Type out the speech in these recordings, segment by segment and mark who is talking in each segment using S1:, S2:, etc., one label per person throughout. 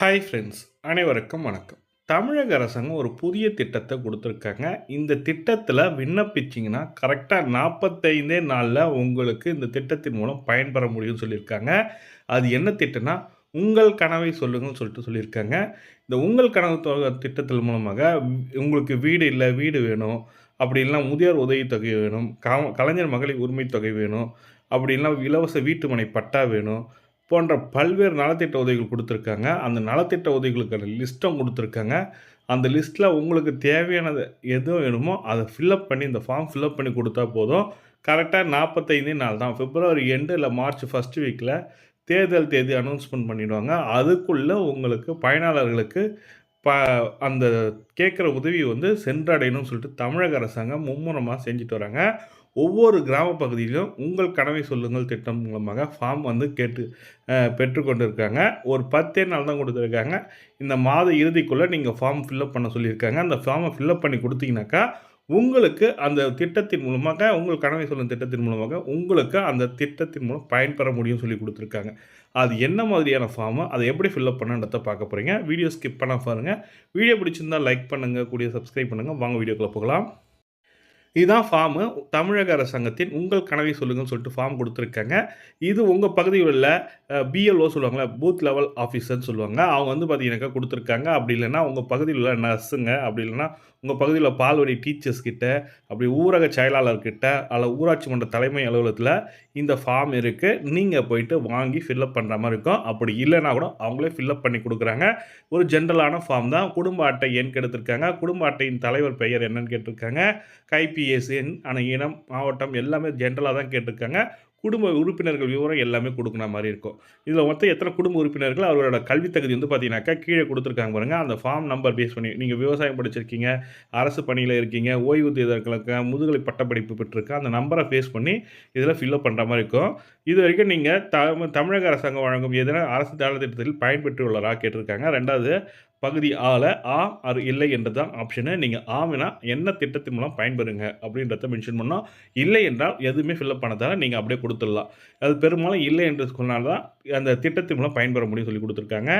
S1: Hi friends, அனைவருக்கும் வணக்கம். தமிழக அரசாங்கம் ஒரு புதிய திட்டத்த குடுத்துருக்காங்க. இந்த திட்டத்தில விண்ணப்பிச்சீங்கன்னா, கரெக்ட்டா 45 நாள்ல உங்களுக்கு இந்த திட்டத்தின் மூலம் பயன்பெற முடியும்னு சொல்லியிருக்காங்க. அது என்ன திட்டம்னா, உங்கள் கனவை சொல்லுங்கள்னு சொல்லிட்டு சொல்லியிருக்காங்க. இந்த உங்கள் கனவு திட்டத்தின் மூலமாக உங்களுக்கு வீடு இல்ல, வீடு வேணும். அப்படி இல்லனா முதியோர் உதவித்தொகை வேணும். கலைஞர் மகளிர் உரிமை தொகை வேணும். அப்படி இல்லனா இலவச வீட்டுமனை பட்டா வேணும். போன்ற பல்வேறு நலத்திட்ட உதவிகள் குடுத்துருக்காங்க. அந்த நலத்திட்ட உதவிகளுக்கான லிஸ்ட்டும் குடுத்துருக்காங்க. அந்த லிஸ்ட்ல உங்களுக்கு தேவையானது எது வேணுமோ, அத ஃபில்லப் பண்ணி இந்த ஃபார்ம் ஃபில்லப் பண்ணி குடுத்தா போதும். கரெக்ட்டா 45 நாள் தான். பிப்ரவரி எண்ட் இல்ல மார்ச் ஃபர்ஸ்ட் வீக்ல தேர்தல் தேதி அனௌன்ஸ்மென்ட் பண்ணிடுவாங்க. அதுக்குள்ள உங்களுக்கு பயனாளர்களுக்கு ப அந்த கேட்கிற உதவி வந்து சென்றடையணும்னு சொல்லிட்டு தமிழக அரசாங்கம் மும்முரமா செஞ்சுட்டு வராங்க. ஒவ்வொரு கிராம பகுதியிலும் உங்கள் கனவை சொல்லுங்கள் திட்டம் மூலமாக ஃபார்ம் வந்து பெற்றுக்கொண்டு இருக்காங்க. ஒரு 10 நாள் தான் குடுத்துருக்காங்க. இந்த மாத இறுதிக்குள்ள நீங்க ஃபார்ம் ஃபில்லப் பண்ண சொல்லியிருக்காங்க. அந்த ஃபார்ம ஃபில்லப் பண்ணி குடுத்தீங்கனாக்கா, உங்களுக்கு அந்த திட்டத்தின் மூலமாக உங்கள் கனவை சொல்லும் திட்டத்தின் மூலமாக உங்களுக்கு அந்த திட்டத்தின் மூலம் பயன்பெற முடியும்னு சொல்லிக் குடுத்துருக்காங்க. அது என்ன மாதிரியான ஃபார்மு, அத எப்படி ஃபில்லப் பண்ணணுன்றத பார்க்க போறீங்க. வீடியோ ஸ்கிப் பண்ணாம பாருங்க. வீடியோ பிடிச்சிருந்தா லைக் பண்ணுங்க, கூடவே சப்ஸ்கிரைப் பண்ணுங்க. வாங்க வீடியோக்குள்ள போகலாம். இதுதான் ஃபார்மு. தமிழக அரசாங்கத்தின் உங்கள் கனவை சொல்லுங்கன்னு சொல்லிட்டு ஃபார்ம் குடுத்துருக்காங்க. இது உங்க பகுதியில் உள்ள பிஎல்ஓ சொல்லுவாங்கல்ல, பூத் லெவல் ஆஃபீசர்ன்னு சொல்லுவாங்க. அவங்க வந்து பார்த்தீங்கன்னாக்கா குடுத்துருக்காங்க. அப்படி இல்லன்னா, உங்க பகுதியில் உள்ள நர்ஸுங்க, அப்படி இல்லன்னா, உங்க பகுதியில பால்வாடி டீச்சர்ஸ் கிட்ட, அப்படி ஊரக செயலாளர் கிட்ட, அல்ல ஊராட்சி மன்ற தலைமை அலுவலகத்தில இந்த ஃபார்ம் இருக்கு. நீங்க போயிட்டு வாங்கி ஃபில்லப் பண்ற மாரி இருக்கும். அப்படி இல்லன்னா கூட அவங்களே ஃபில்லப் பண்ணி குடுக்குறாங்க. ஒரு ஜென்ரலான ஃபார்ம் தான். குடும்ப அட்டை எண் கெடுத்திருக்காங்க. குடும்ப அட்டையின் தலைவர் பெயர் என்னன்னு கேட்டிருக்காங்க. கைபிஎஸ் எண், ஆனா இனம், மாவட்டம் எல்லாமே ஜென்ரலா தான் கேட்டிருக்காங்க. குடும்ப உறுப்பினர்கள் விவரம் எல்லாமே குடுக்குன மாரி இருக்கும். இதில மொத்தம் எத்தன குடும்ப உறுப்பினர்கள், அவரோட கல்வி தகுதி வந்து பார்த்தீங்கன்னாக்கா, கீழ குடுத்துருக்காங்க பாருங்க. அந்த ஃபார்ம் நம்பர் பேஸ் பண்ணி, நீங்க விவசாயம் படிச்சிருக்கீங்க, அரசு பணியில இருக்கீங்க, ஓய்வூதியர்களுக்கு முதுகலை பட்டப்படிப்பு பெற்றிருக்க, அந்த நம்பர பேஸ் பண்ணி இதில ஃபில்லப் பண்ற மாரி இருக்கும். இதுவரைக்கும் நீங்க தமிழக அரசாங்கம் வழங்கும் ஏதேனும் அரசு நலத்திட்டத்தில் பயன்பெற்றுள்ளதா கேட்டிருக்காங்க. 2வது பகுதி ஆல ஆம் ஆர் இல்லை என்று தான் ஆப்ஷனு. நீங்க ஆம்னா என்ன திட்டத்தின் மூலம் பயன்பெறுங்க அப்படின்றத மென்ஷன் பண்ணணும். இல்லை என்றால் எதுவுமே ஃபில்லப் பண்ண தேவ நீங்க அப்படியே குடுத்துடலாம். அது பெரும்பாலும் இல்லை என்று சொன்னால் தான் அந்த திட்டத்தின் மூலம் பயன்பெற முடியும்னு சொல்லிக் குடுத்துருக்காங்க.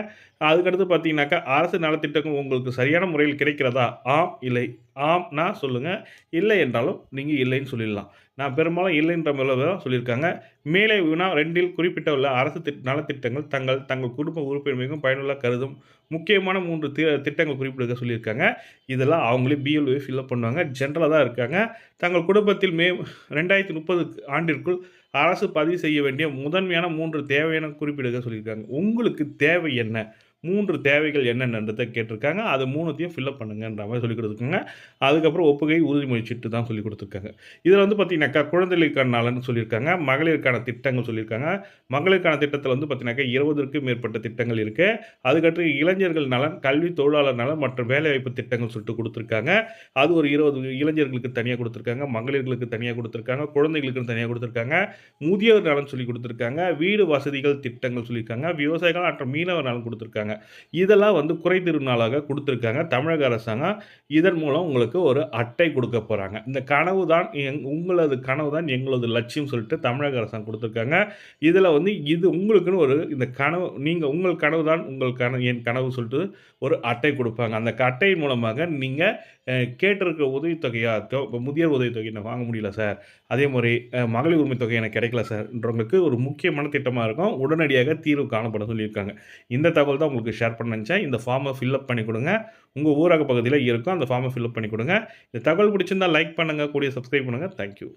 S1: அதுக்கடுத்து பார்த்தீங்கன்னாக்கா, அரசு நலத்திட்டங்கள் உங்களுக்கு சரியான முறையில் கிடைக்கிறதா? ஆம், இல்லை. ஆம்னா சொல்லுங்க. இல்லை என்றாலும் நீங்க இல்லைன்னு சொல்லிடலாம். நான் பெரும்பாலும் இல்லைன்ற அளவுல தான் சொல்லியிருக்காங்க. மேலே வினா 2ல் குறிப்பிட்டுள்ள அரசு நலத்திட்டங்கள் தங்கள் குடும்ப உறுப்பினர் மிகவும் பயனுள்ள கருதும் முக்கியமான 3 திட்டங்கள் குறிப்பிடுக சொல்லியிருக்காங்க. இதெல்லாம் அவங்களே பிஎல்ஓவே ஃபில்லப் பண்ணுவாங்க. ஜென்ரலா தான் இருக்காங்க. தங்கள் குடும்பத்தில் 2030 ஆண்டிற்குள் அரசு பதிவு செய்ய வேண்டிய முதன்மையான 3 தேவையான குறிப்பிடுக சொல்லியிருக்காங்க. உங்களுக்கு தேவை என்ன? 3 தேவைகள் என்னென்னன்றத கேட்டிருக்காங்க. அது 3த்தையும் ஃபில்லப் பண்ணுங்கன்ற மாரி சொல்லிக் குடுத்துருக்காங்க. அதுக்கப்புறம் ஒப்புகை, உறுதிமொழி சீட்டு தான் சொல்லிக் குடுத்துருக்காங்க. இதில வந்து பார்த்தீங்கன்னாக்கா, குழந்தைகளுக்கான நலன் சொல்லியிருக்காங்க. மகளிருக்கான திட்டங்கள் சொல்லியிருக்காங்க. மகளிருக்கான திட்டத்தில வந்து பார்த்தீங்கன்னாக்கா, 20க்கும் மேற்பட்ட திட்டங்கள் இருக்கு. அதுக்கடுத்து இளைஞர்கள் நலன், கல்வி, தொழிலாளர் நலன் மற்றும் வேலைவாய்ப்பு திட்டங்கள் சொல்லிட்டு குடுத்துருக்காங்க. அது ஒரு 20 இளைஞர்களுக்கு தனியா குடுத்துருக்காங்க. மகளிர்களுக்கு தனியா குடுத்துருக்காங்க. குழந்தைகளுக்கு தனியா குடுத்துருக்காங்க. முதியோர் நலன் சொல்லிக் குடுத்துருக்காங்க. வீடு வசதிகள் திட்டங்கள் சொல்லியிருக்காங்க. விவசாயிகள் மற்றும் மீனவர் நலன் குடுத்துருக்காங்க. இதெல்லாம் வந்து குறைதீர் நாளாக குடுத்துருக்காங்க தமிழக அரசாங்கம். இதன் மூலம் உங்களுக்கு ஒரு அட்டை குடுக்கப் போறாங்க. இந்த கனவு தான் உங்களது கனவு தான் எங்களது லட்சியம் சொல்லிட்டு தமிழக அரசாங்கம் குடுத்துருக்காங்க. இதில வந்து இது உங்களுக்குன்னு ஒரு இந்த கனவு நீங்க உங்கள் கனவு தான் உங்கள் என் கனவு சொல்லிட்டு ஒரு அட்டை குடுப்பாங்க. அந்த அட்டையின் மூலமாக நீங்க கேட்டிருக்கிற உதவித்தொகையா இப்ப முதியோர் உதவித்தொகை நான் வாங்க முடியல சார். அதேமாரி மகளிர் உரிமை தொகை எனக்கு கிடைக்கல சார்ன்றவங்களுக்கு ஒரு முக்கியமான திட்டமா இருக்கும். உடனடியாக தீர்வு காணப்படும் சொல்லியிருக்காங்க. இந்த தகவல் தான் உங்களுக்கு ஷேர் பண்ண நெனச்சேன். இந்த ஃபார்ம ஃபில்லப் பண்ணி குடுங்க. உங்க ஊரக பகுதியில இருக்கும். அந்த ஃபார்ம ஃபில்லப் பண்ணி குடுங்க. இந்த தகவல் பிடிச்சிருந்தா லைக் பண்ணுங்க. கூடவே சப்ஸ்கிரைப் பண்ணுங்க. Thank you.